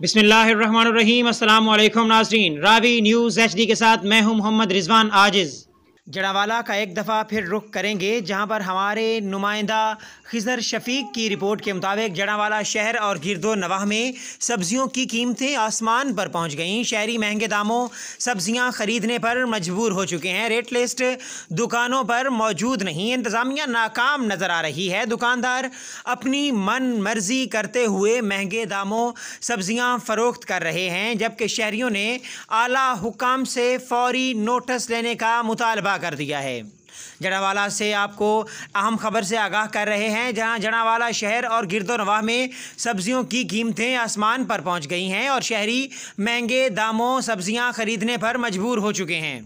बिस्मिल्लाहिर्रहमानिर्रहीम। अस्सलाम वालेकुम नाज़रीन, रावी न्यूज़ HD के साथ मैं हूं मोहम्मद रिजवान आजिज़। जड़ावाला का एक दफ़ा फिर रुख करेंगे, जहां पर हमारे नुमाइंदा खिज़र शफीक की रिपोर्ट के मुताबिक जड़ावाला शहर और गिरदो नवाह में सब्ज़ियों की कीमतें आसमान पर पहुंच गईं। शहरी महंगे दामों सब्ज़ियां ख़रीदने पर मजबूर हो चुके हैं। रेट लिस्ट दुकानों पर मौजूद नहीं, इंतज़ामिया नाकाम नज़र आ रही है। दुकानदार अपनी मन मर्जी करते हुए महंगे दामों सब्ज़ियां फ़रोख्त कर रहे हैं, जबकि शहरियों ने आला हुकाम से फौरी नोटिस लेने का मुतालबा कर दिया है। जड़ावाला से आपको अहम खबर से आगाह कर रहे हैं, जहां जड़ावाला शहर और गिरदो नवाह में सब्जियों की कीमतें आसमान पर पहुंच गई हैं और शहरी महंगे दामों सब्जियां खरीदने पर मजबूर हो चुके हैं।